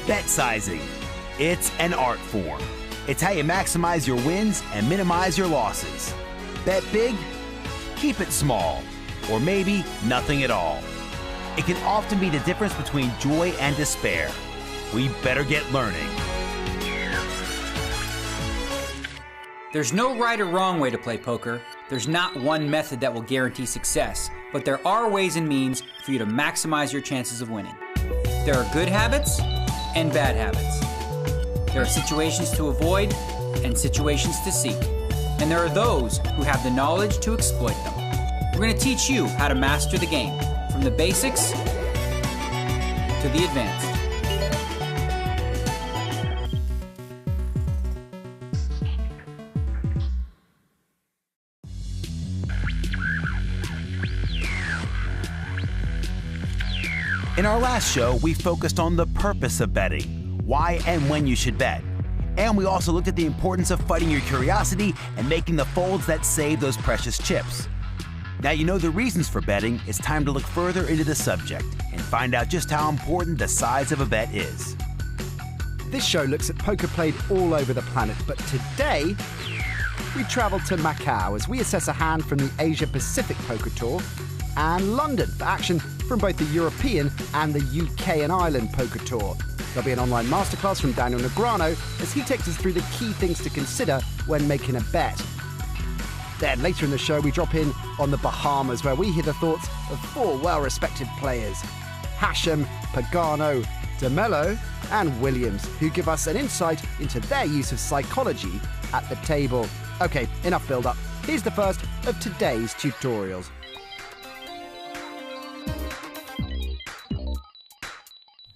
Bet sizing. It's an art form. It's how you maximize your wins and minimize your losses. Bet big, keep it small, or maybe nothing at all. It can often be the difference between joy and despair. We better get learning. There's no right or wrong way to play poker. There's not one method that will guarantee success, but there are ways and means for you to maximize your chances of winning. There are good habits and bad habits. There are situations to avoid and situations to seek. And there are those who have the knowledge to exploit them. We're going to teach you how to master the game, from the basics to the advanced. In our last show, we focused on the purpose of betting, why and when you should bet. And we also looked at the importance of fighting your curiosity and making the folds that save those precious chips. Now you know the reasons for betting. It's time to look further into the subject and find out just how important the size of a bet is. This show looks at poker played all over the planet, but today we travel to Macau as we assess a hand from the Asia Pacific Poker Tour and London for action from both the European and the UK and Ireland Poker Tour. There'll be an online masterclass from Daniel Negreanu as he takes us through the key things to consider when making a bet. Then later in the show, we drop in on the Bahamas, where we hear the thoughts of four well-respected players: Hashem, Pagano, DeMello, and Williams, who give us an insight into their use of psychology at the table. Okay, enough build-up. Here's the first of today's tutorials.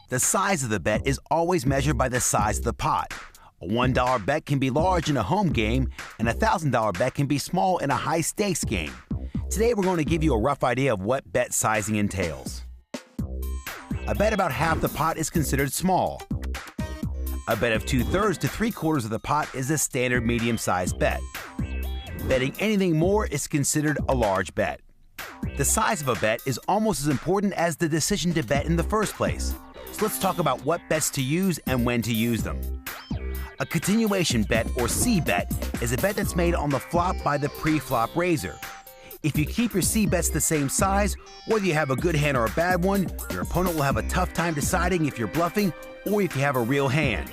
The size of the bet is always measured by the size of the pot. A $1 bet can be large in a home game, and a $1,000 bet can be small in a high-stakes game. Today we're going to give you a rough idea of what bet sizing entails. A bet about half the pot is considered small. A bet of 2/3 to 3/4 of the pot is a standard medium-sized bet. Betting anything more is considered a large bet. The size of a bet is almost as important as the decision to bet in the first place. So let's talk about what bets to use and when to use them. A continuation bet, or C-bet, is a bet that's made on the flop by the pre-flop raiser. If you keep your C-bets the same size, whether you have a good hand or a bad one, your opponent will have a tough time deciding if you're bluffing or if you have a real hand.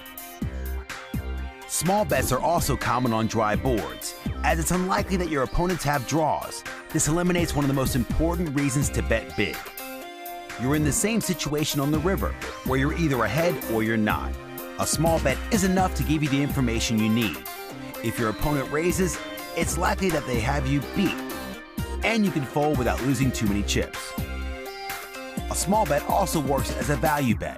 Small bets are also common on dry boards, as it's unlikely that your opponents have draws. This eliminates one of the most important reasons to bet big. You're in the same situation on the river, where you're either ahead or you're not. A small bet is enough to give you the information you need. If your opponent raises, it's likely that they have you beat, and you can fold without losing too many chips. A small bet also works as a value bet,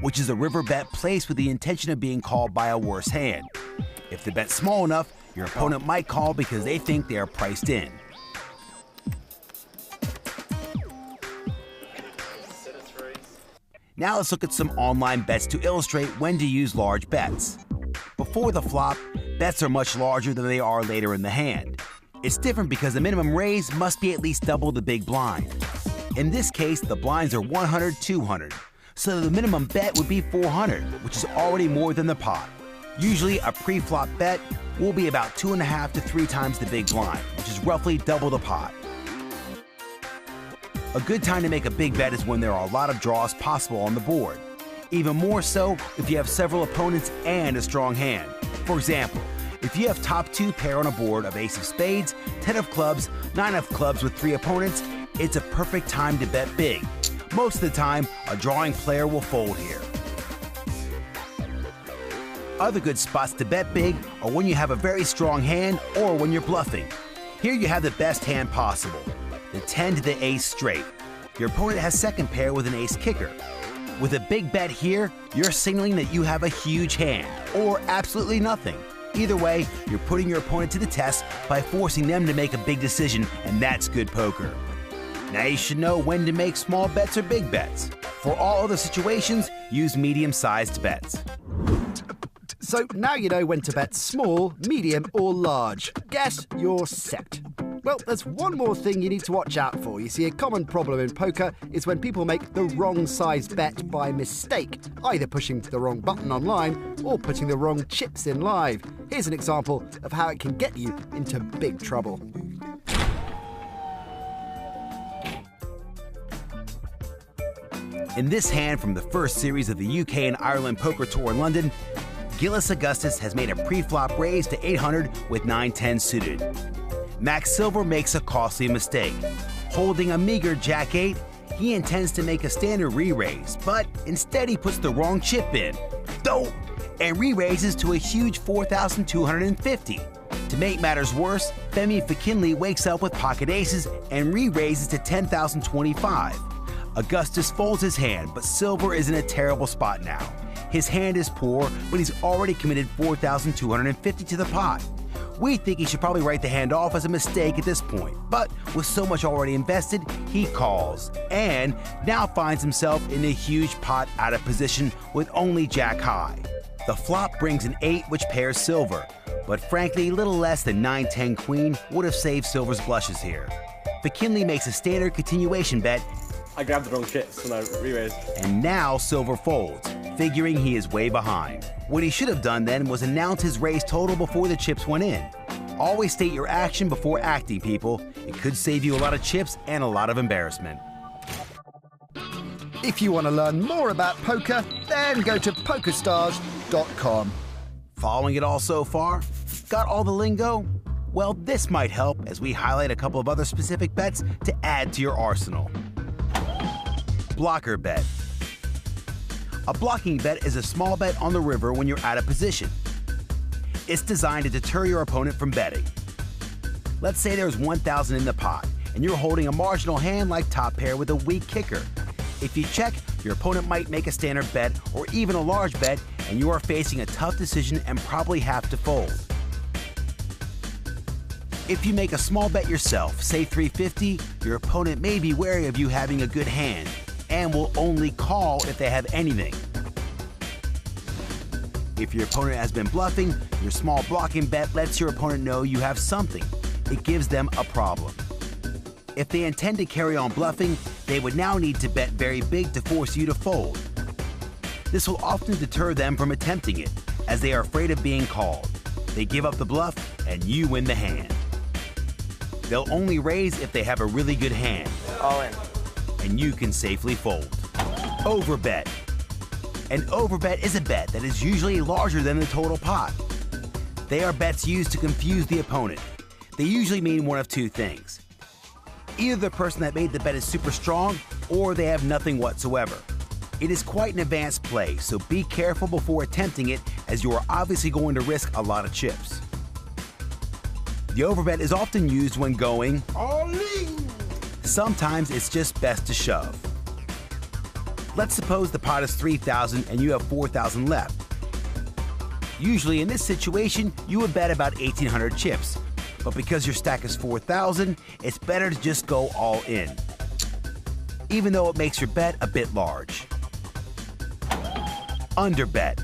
which is a river bet placed with the intention of being called by a worse hand. If the bet's small enough, your opponent might call because they think they are priced in. Now let's look at some online bets to illustrate when to use large bets. Before the flop, bets are much larger than they are later in the hand. It's different because the minimum raise must be at least double the big blind. In this case, the blinds are 100, 200, so the minimum bet would be 400, which is already more than the pot. Usually, a pre-flop bet will be about 2.5 to 3 times the big blind, which is roughly double the pot. A good time to make a big bet is when there are a lot of draws possible on the board. Even more so if you have several opponents and a strong hand. For example, if you have top 2 pair on a board of ace of spades, 10 of clubs, 9 of clubs with 3 opponents, it's a perfect time to bet big. Most of the time, a drawing player will fold here. Other good spots to bet big are when you have a very strong hand or when you're bluffing. Here you have the best hand possible, the 10 to the ace straight. Your opponent has second pair with an ace kicker. With a big bet here, you're signaling that you have a huge hand, or absolutely nothing. Either way, you're putting your opponent to the test by forcing them to make a big decision, and that's good poker. Now you should know when to make small bets or big bets. For all other situations, use medium-sized bets. So now you know when to bet small, medium, or large. Guess you're set. Well, there's one more thing you need to watch out for. You see, a common problem in poker is when people make the wrong size bet by mistake, either pushing the wrong button online or putting the wrong chips in live. Here's an example of how it can get you into big trouble. In this hand from the first series of the UK and Ireland Poker Tour in London, Gillis Augustus has made a pre-flop raise to 800 with 9-10 suited. Max Silver makes a costly mistake. Holding a meager Jack-8, he intends to make a standard re-raise, but instead he puts the wrong chip in. Dope! And re-raises to a huge 4,250. To make matters worse, Femi Fakinley wakes up with pocket aces and re-raises to 10,025. Augustus folds his hand, but Silver is in a terrible spot now. His hand is poor, but he's already committed 4,250 to the pot. We think he should probably write the hand off as a mistake at this point, but with so much already invested, he calls, and now finds himself in a huge pot out of position with only Jack high. The flop brings an 8 which pairs Silver, but frankly, little less than 9-10 queen would have saved Silver's blushes here. McKinley makes a standard continuation bet. I grabbed the wrong chips when I re-raised. And now Silver folds, figuring he is way behind. What he should have done then was announce his raise total before the chips went in. Always state your action before acting, people. It could save you a lot of chips and a lot of embarrassment. If you want to learn more about poker, then go to PokerStars.com. Following it all so far? Got all the lingo? Well, this might help as we highlight a couple of other specific bets to add to your arsenal. Blocker bet. A blocking bet is a small bet on the river when you're out of position. It's designed to deter your opponent from betting. Let's say there's 1,000 in the pot, and you're holding a marginal hand like top pair with a weak kicker. If you check, your opponent might make a standard bet or even a large bet, and you are facing a tough decision and probably have to fold. If you make a small bet yourself, say 350, your opponent may be wary of you having a good hand and will only call if they have anything. If your opponent has been bluffing, your small blocking bet lets your opponent know you have something. It gives them a problem. If they intend to carry on bluffing, they would now need to bet very big to force you to fold. This will often deter them from attempting it, as they are afraid of being called. They give up the bluff, and you win the hand. They'll only raise if they have a really good hand. All in. And you can safely fold. Overbet. An overbet is a bet that is usually larger than the total pot. They are bets used to confuse the opponent. They usually mean one of two things. Either the person that made the bet is super strong, or they have nothing whatsoever. It is quite an advanced play, so be careful before attempting it, as you are obviously going to risk a lot of chips. The overbet is often used when going all in. Sometimes it's just best to shove. Let's suppose the pot is 3,000 and you have 4,000 left. Usually in this situation, you would bet about 1,800 chips. But because your stack is 4,000, it's better to just go all in, even though it makes your bet a bit large. Underbet.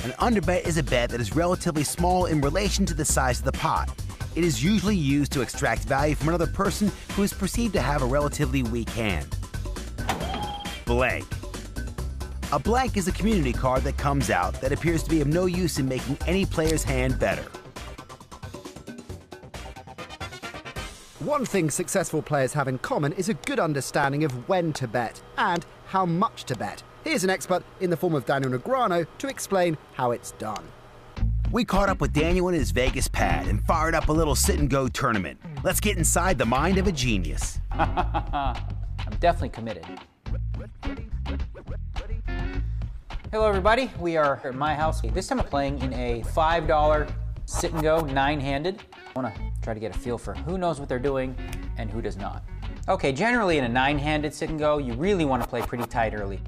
An underbet is a bet that is relatively small in relation to the size of the pot. It is usually used to extract value from another person who is perceived to have a relatively weak hand. Blank. A blank is a community card that comes out that appears to be of no use in making any player's hand better. One thing successful players have in common is a good understanding of when to bet and how much to bet. Here's an expert in the form of Daniel Negreanu to explain how it's done. We caught up with Daniel in his Vegas pad and fired up a little sit-and-go tournament. Let's get inside the mind of a genius. I'm definitely committed. Hello everybody, we are at my house. This time I'm playing in a $5 sit-and-go 9-handed. I want to try to get a feel for who knows what they're doing and who does not. Okay, generally in a 9-handed sit-and-go, you really want to play pretty tight early.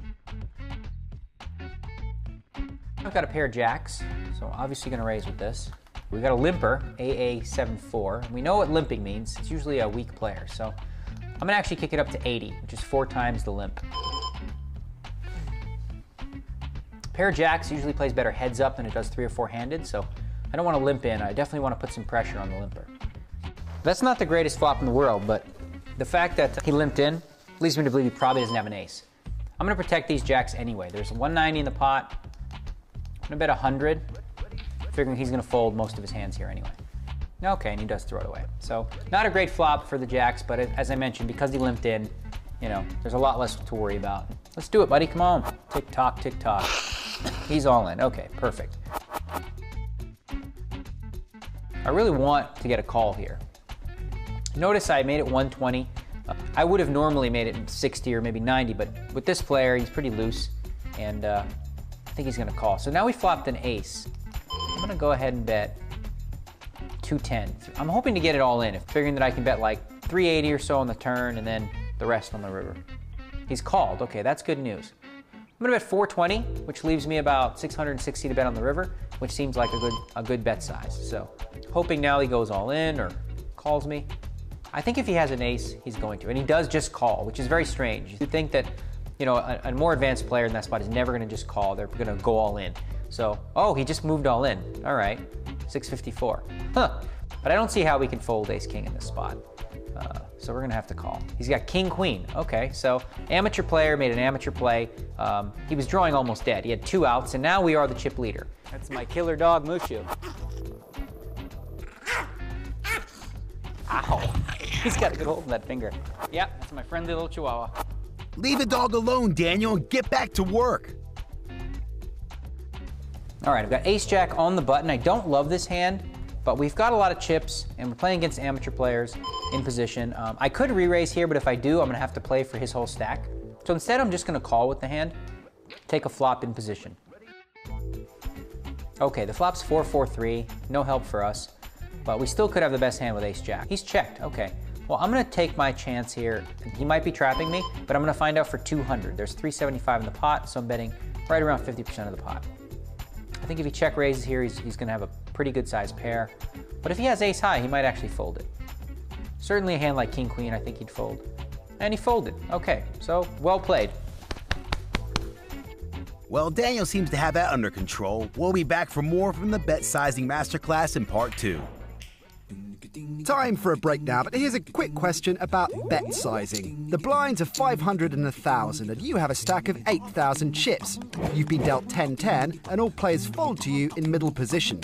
I've got a pair of jacks, so obviously going to raise with this. We've got a limper, AA74. We know what limping means. It's usually a weak player, so I'm going to actually kick it up to 80, which is 4 times the limp. A pair of jacks usually plays better heads up than it does 3 or 4 handed, so I don't want to limp in. I definitely want to put some pressure on the limper. That's not the greatest flop in the world, but the fact that he limped in leads me to believe he probably doesn't have an ace. I'm gonna protect these jacks anyway. There's 190 in the pot. I'm gonna bet 100, figuring he's gonna fold most of his hands here anyway. Okay, and he does throw it away. So not a great flop for the jacks, but as I mentioned, because he limped in, you know, there's a lot less to worry about. Let's do it, buddy, come on. Tick tock, tick tock. He's all in, okay, perfect. I really want to get a call here. Notice I made it 120. I would have normally made it 60 or maybe 90, but with this player, he's pretty loose, and I think he's gonna call. So now we flopped an ace. I'm gonna go ahead and bet 210. I'm hoping to get it all in, figuring that I can bet like 380 or so on the turn and then the rest on the river. He's called, okay, that's good news. I'm gonna bet 420, which leaves me about 660 to bet on the river, which seems like a good bet size. So hoping now he goes all in or calls me. I think if he has an ace, he's going to, and he does just call, which is very strange. You'd think that, you know, a more advanced player in that spot is never gonna just call, they're gonna go all in. So, oh, he just moved all in. All right, 654. Huh, but I don't see how we can fold ace-king in this spot. So we're gonna have to call. He's got king-queen, okay, so amateur player made an amateur play. He was drawing almost dead. He had 2 outs, and now we are the chip leader. That's my killer dog, Mushu. Ow, he's got a good hold on that finger. Yeah, that's my friendly little chihuahua. Leave the dog alone, Daniel, and get back to work. All right, I've got ace-jack on the button. I don't love this hand, but we've got a lot of chips, and we're playing against amateur players in position. I could re-raise here, but if I do, I'm gonna have to play for his whole stack. So instead, I'm just gonna call with the hand, take a flop in position. Okay, the flop's 4-4-3, no help for us, but we still could have the best hand with ace-jack. He's checked, okay. Well, I'm gonna take my chance here. He might be trapping me, but I'm gonna find out for 200. There's 375 in the pot, so I'm betting right around 50% of the pot. I think if he check raises here, he's gonna have a pretty good sized pair. But if he has ace high, he might actually fold it. Certainly a hand like king queen, I think he'd fold. And he folded, okay, so well played. Well, Daniel seems to have that under control. We'll be back for more from the bet sizing masterclass in part 2. Time for a break now, but here's a quick question about bet sizing. The blinds are 500 and 1,000, and you have a stack of 8,000 chips. You've been dealt 10-10, and all players fold to you in middle position.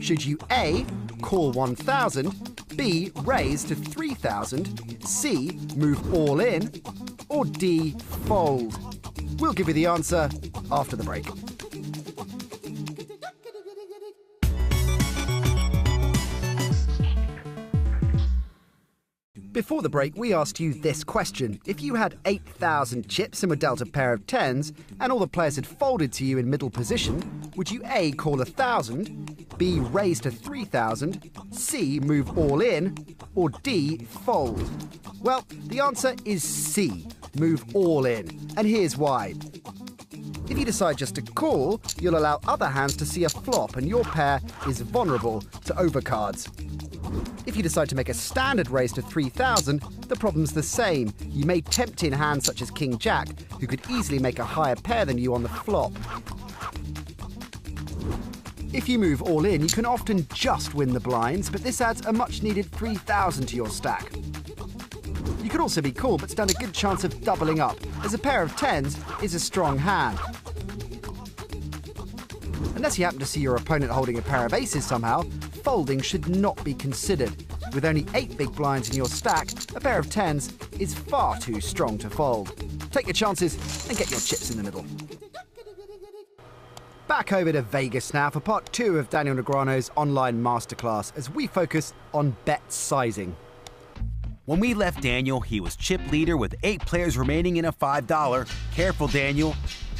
Should you A, call 1,000, B, raise to 3,000, C, move all in, or D, fold? We'll give you the answer after the break. Before the break, we asked you this question. If you had 8,000 chips and were dealt a pair of 10s, and all the players had folded to you in middle position, would you A, call 1,000, B, raise to 3,000, C, move all in, or D, fold? Well, the answer is C, move all in, and here's why. If you decide just to call, you'll allow other hands to see a flop, and your pair is vulnerable to overcards. If you decide to make a standard raise to 3,000, the problem's the same. You may tempt in hands such as King Jack, who could easily make a higher pair than you on the flop. If you move all in, you can often just win the blinds, but this adds a much-needed 3,000 to your stack. You could also be called, but stand a good chance of doubling up, as a pair of 10s is a strong hand. Unless you happen to see your opponent holding a pair of aces somehow, folding should not be considered. With only 8 big blinds in your stack, a pair of 10s is far too strong to fold. Take your chances and get your chips in the middle. Back over to Vegas now for part 2 of Daniel Negreanu's online masterclass as we focus on bet sizing. When we left Daniel, he was chip leader with 8 players remaining in a $5. Careful, Daniel.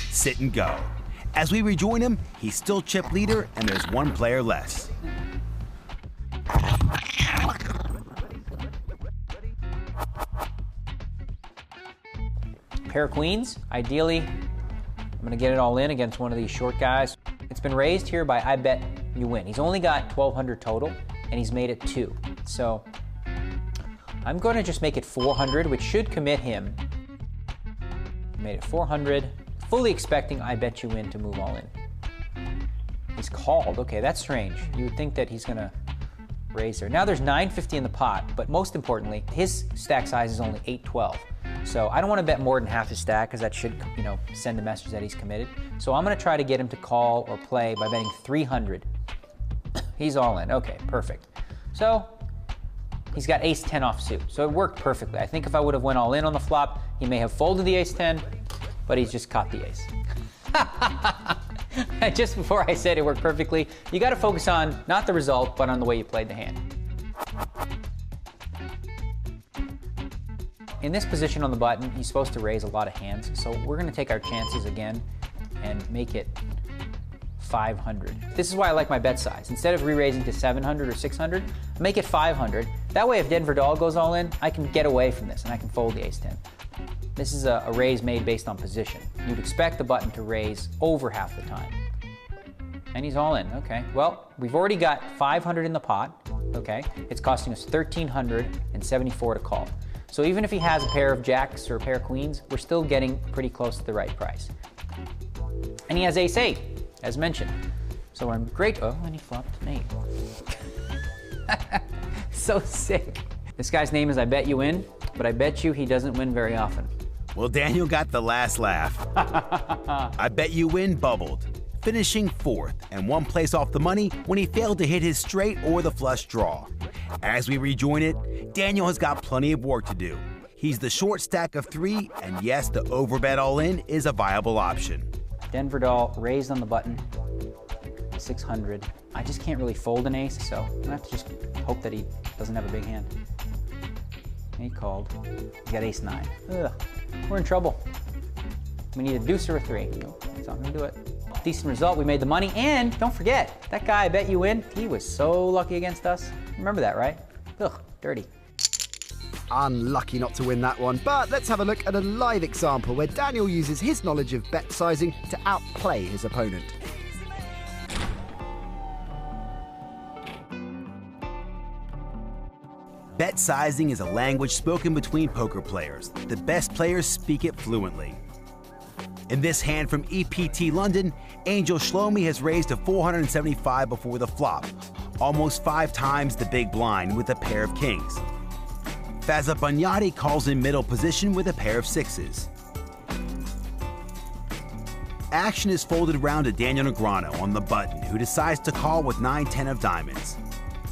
Sit and go. As we rejoin him, he's still chip leader and there's 1 player less. Pair of queens, ideally, I'm gonna get it all in against one of these short guys. It's been raised here by I bet you win. He's only got 1,200 total and he's made it 2. So I'm gonna just make it 400, which should commit him. Made it 400, fully expecting I bet you win to move all in. He's called, okay, that's strange. You would think that he's gonna raise there. Now there's 950 in the pot, but most importantly, his stack size is only 812. So I don't want to bet more than half his stack because that should, send a message that he's committed. So I'm going to try to get him to call or play by betting 300. He's all in. Okay, perfect. So he's got ace-10 offsuit, so it worked perfectly. I think if I would have went all in on the flop, he may have folded the ace-10, but he's just caught the ace. Just before I said it worked perfectly, you got to focus on not the result, but on the way you played the hand. In this position on the button, he's supposed to raise a lot of hands, so we're going to take our chances again and make it 500. This is why I like my bet size. Instead of re-raising to 700 or 600, make it 500. That way, if Denver Dahl goes all in, I can get away from this and I can fold the ace-10. This is a raise made based on position. You'd expect the button to raise over half the time. And he's all in, okay. Well, we've already got 500 in the pot, okay. It's costing us 1,374 to call. So even if he has a pair of jacks or a pair of queens, we're still getting pretty close to the right price. And he has ace-8, as mentioned. So we're in great, oh, and he flopped an 8. So sick. This guy's name is I Bet You Win, but I bet you he doesn't win very often. Well, Daniel got the last laugh. I Bet You Win bubbled, finishing 4th and 1 place off the money when he failed to hit his straight or the flush draw. As we rejoin it, Daniel has got plenty of work to do. He's the short stack of 3, and yes, the overbet all-in is a viable option. Denver Dahl raised on the button, 600. I just can't really fold an ace, so I'm gonna have to just hope that he doesn't have a big hand. He called. He's got ace-9. Ugh, we're in trouble. We need a deuce or a 3. Nope, that's not gonna do it. Decent result, we made the money, and don't forget, that guy I Bet You Win, he was so lucky against us. Remember that, right? Ugh, dirty. Unlucky not to win that one, but let's have a look at a live example where Daniel uses his knowledge of bet sizing to outplay his opponent. Bet sizing is a language spoken between poker players. The best players speak it fluently. In this hand from EPT London, Angel Shlomi has raised to 475 before the flop, almost 5 times the big blind with a pair of kings. Fazza Bunyadi calls in middle position with a pair of 6s. Action is folded around to Daniel Negreanu on the button, who decides to call with 9-10 of diamonds.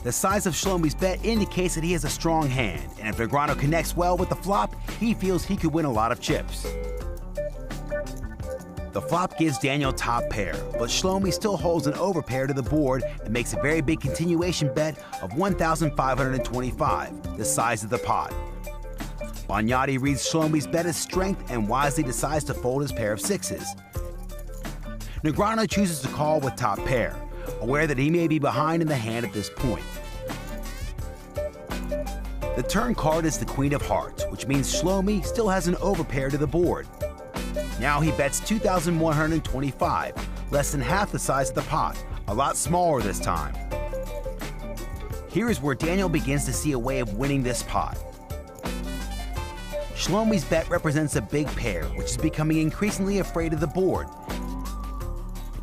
The size of Shlomi's bet indicates that he has a strong hand, and if Negreanu connects well with the flop, he feels he could win a lot of chips. The flop gives Daniel top pair, but Shlomi still holds an overpair to the board and makes a very big continuation bet of 1,525, the size of the pot. Bunyadi reads Shlomi's bet as strength and wisely decides to fold his pair of 6s. Negreanu chooses to call with top pair, aware that he may be behind in the hand at this point. The turn card is the Queen of Hearts, which means Shlomi still has an overpair to the board. Now he bets 2,125, less than half the size of the pot, a lot smaller this time. Here is where Daniel begins to see a way of winning this pot. Shlomi's bet represents a big pair, which is becoming increasingly afraid of the board.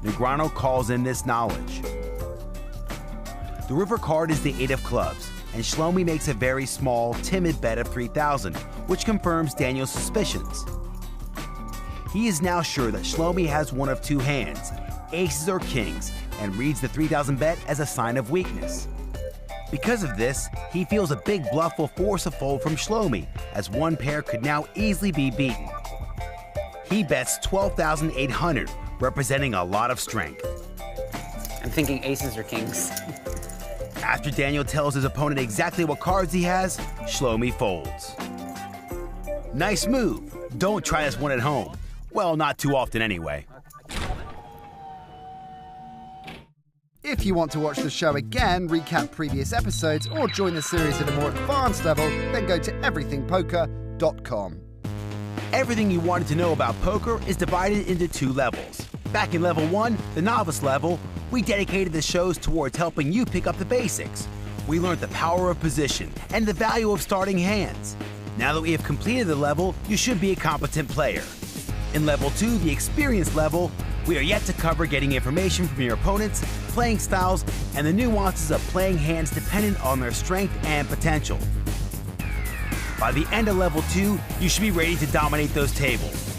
Negreanu calls in this knowledge. The river card is the 8 of clubs, and Shlomi makes a very small, timid bet of 3,000, which confirms Daniel's suspicions. He is now sure that Shlomi has one of 2 hands, aces or kings, and reads the 3,000 bet as a sign of weakness. Because of this, he feels a big bluff will force a fold from Shlomi, as one pair could now easily be beaten. He bets 12,800, representing a lot of strength. I'm thinking aces or kings. After Daniel tells his opponent exactly what cards he has, Shlomi folds. Nice move. Don't try this one at home. Well, not too often anyway. If you want to watch the show again, recap previous episodes, or join the series at a more advanced level, then go to everythingpoker.com. Everything you wanted to know about poker is divided into 2 levels. Back in level 1, the novice level, we dedicated the shows towards helping you pick up the basics. We learned the power of position and the value of starting hands. Now that we have completed the level, you should be a competent player. In level 2, the experienced level, We are yet to cover getting information from your opponents, playing styles, and the nuances of playing hands dependent on their strength and potential. By the end of level 2, you should be ready to dominate those tables.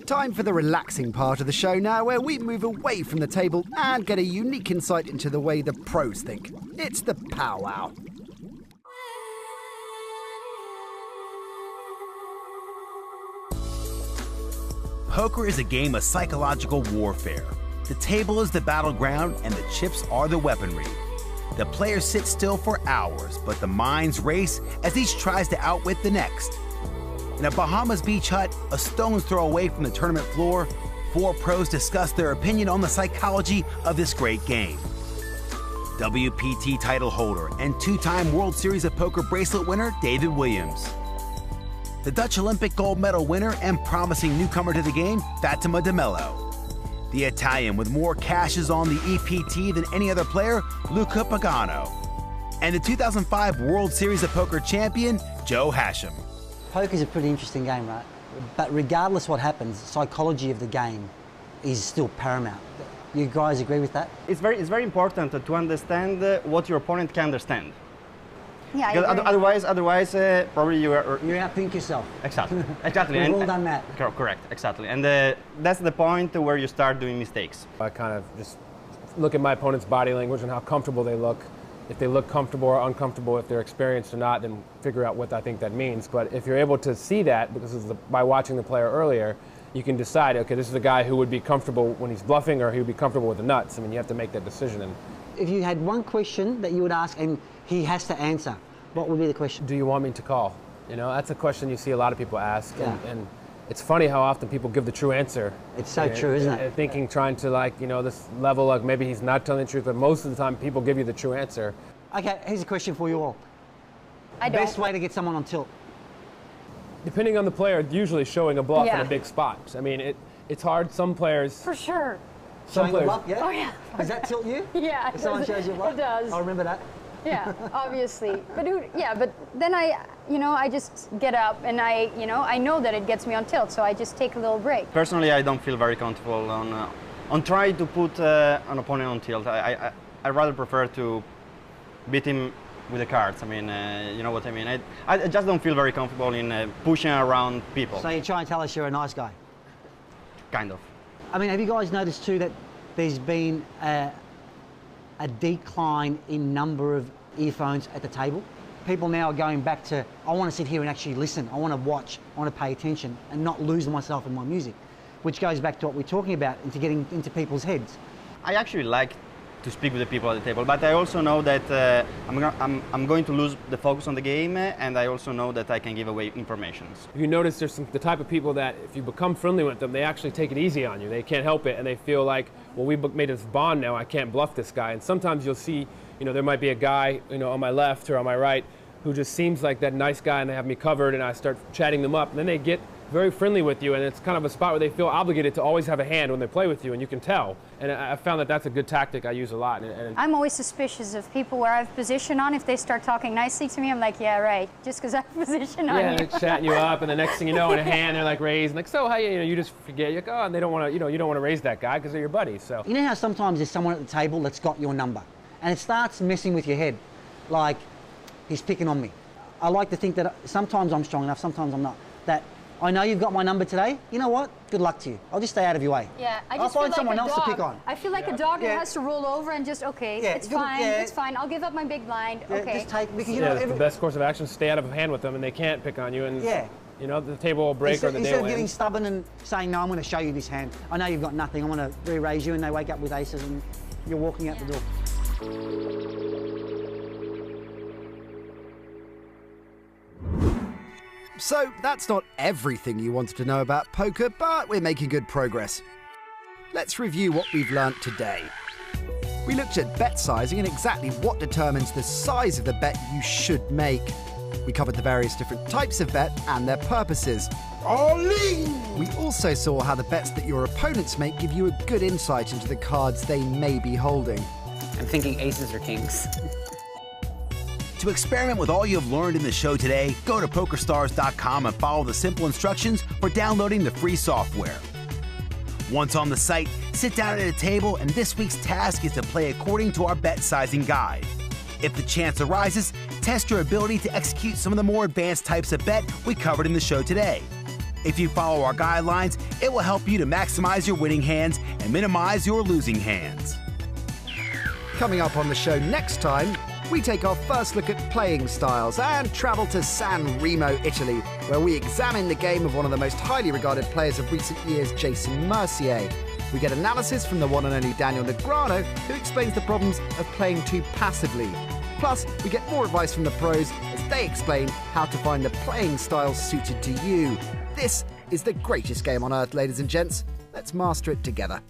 Time for the relaxing part of the show now, where we move away from the table and get a unique insight into the way the pros think. It's the powwow. Poker is a game of psychological warfare. The table is the battleground and the chips are the weaponry. The players sit still for hours, but the minds race as each tries to outwit the next. In a Bahamas beach hut, a stone's throw away from the tournament floor, 4 pros discuss their opinion on the psychology of this great game. WPT title holder and 2-time World Series of Poker bracelet winner David Williams. The Dutch Olympic gold medal winner and promising newcomer to the game, Fatima de Mello. The Italian with more cashes on the EPT than any other player, Luca Pagano. And the 2005 World Series of Poker champion, Joe Hashem. Poker's a pretty interesting game, right? But regardless what happens, psychology of the game is still paramount. You guys agree with that? It's very important to understand what your opponent can understand. Yeah, Otherwise, probably you are... You outthink yourself. Exactly. We've all done that. Correct, exactly. And that's the point where you start doing mistakes. I kind of just look at my opponent's body language and how comfortable they look. If they look comfortable or uncomfortable, if they're experienced or not, then figure out what I think that means. But if you're able to see that, because by watching the player earlier, you can decide, okay, this is a guy who would be comfortable when he's bluffing or he would be comfortable with the nuts. I mean, you have to make that decision. And if you had one question that you would ask and he has to answer, what would be the question? do you want me to call? You know, that's a question you see a lot of people ask. Yeah. And it's funny how often people give the true answer. It's so true, isn't it? Thinking, trying to, like, you know, this level, like maybe he's not telling the truth, but most of the time people give you the true answer. Okay, here's a question for you all. Best way to get someone on tilt? Depending on the player, usually showing a bluff in Yeah. a big spot. I mean, it's hard. Some players... For sure. Showing a bluff, yeah? Oh, yeah. Does that tilt you? Yeah. If someone shows you a bluff? It does. I'll remember that. Yeah, obviously. But but then I just get up and I know that it gets me on tilt, so I just take a little break. Personally, I don't feel very comfortable on trying to put an opponent on tilt. I rather prefer to beat him with the cards. I mean, you know what I mean? I just don't feel very comfortable in pushing around people. So you try and tell us you're a nice guy? Kind of. I mean, have you guys noticed too that there's been a decline in number of earphones at the table? People now are going back to, I want to sit here and actually listen, I want to watch, I want to pay attention and not lose myself in my music, which goes back to what we're talking about, into getting into people's heads. I actually like to speak with the people at the table, but I also know that I'm going to lose the focus on the game, and I also know that I can give away information. You notice there's the type of people that if you become friendly with them, they actually take it easy on you. They can't help it, and they feel like, well, we made this bond now, I can't bluff this guy. And sometimes you'll see, you know, there might be a guy, you know, on my left or on my right who just seems like that nice guy, and they have me covered, and I start chatting them up, and then they get very friendly with you, and it's kind of a spot where they feel obligated to always have a hand when they play with you, and you can tell. And I found that that's a good tactic I use a lot. And I'm always suspicious of people where I have position on. If they start talking nicely to me, I'm like, yeah, right, just because I have position on yeah, you. they're chatting you up, and the next thing you know, in a hand, they're like raised, and like, so how you know, you just forget, you're like, oh, and they don't want to, you know, you don't want to raise that guy because they're your buddies. So You know how sometimes there's someone at the table that's got your number, and it starts messing with your head, like, he's picking on me. I like to think that sometimes I'm strong enough, sometimes I'm not, that I know you've got my number today. You know what? Good luck to you. I'll just stay out of your way. Yeah, I I'll just feel find like someone a else dog. to pick on. I feel like a dog that has to roll over and just, okay, Yeah, it's fine, yeah. it's fine. I'll give up my big blind, Yeah, okay. just take, because you yeah, know, it's the best course of action, stay out of a hand with them, and they can't pick on you, and Yeah. you know, the table will break or the day instead will of getting end. stubborn and saying, no, I'm going to show you this hand. I know you've got nothing. I'm going to re-raise you, and they wake up with aces, and you're walking out the door. So that's not everything you wanted to know about poker, but we're making good progress. Let's review what we've learnt today. We looked at bet sizing and exactly what determines the size of the bet you should make. We covered the various different types of bet and their purposes. We also saw how the bets that your opponents make give you a good insight into the cards they may be holding. I'm thinking aces or kings. To experiment with all you have learned in the show today, go to PokerStars.com and follow the simple instructions for downloading the free software. Once on the site, sit down at a table, and this week's task is to play according to our bet sizing guide. If the chance arises, test your ability to execute some of the more advanced types of bet we covered in the show today. If you follow our guidelines, it will help you to maximize your winning hands and minimize your losing hands. Coming up on the show next time, we take our first look at playing styles and travel to San Remo, Italy, where we examine the game of one of the most highly regarded players of recent years, Jason Mercier. We get analysis from the one and only Daniel Negreanu, who explains the problems of playing too passively. Plus, we get more advice from the pros as they explain how to find the playing style suited to you. This is the greatest game on earth, ladies and gents. Let's master it together.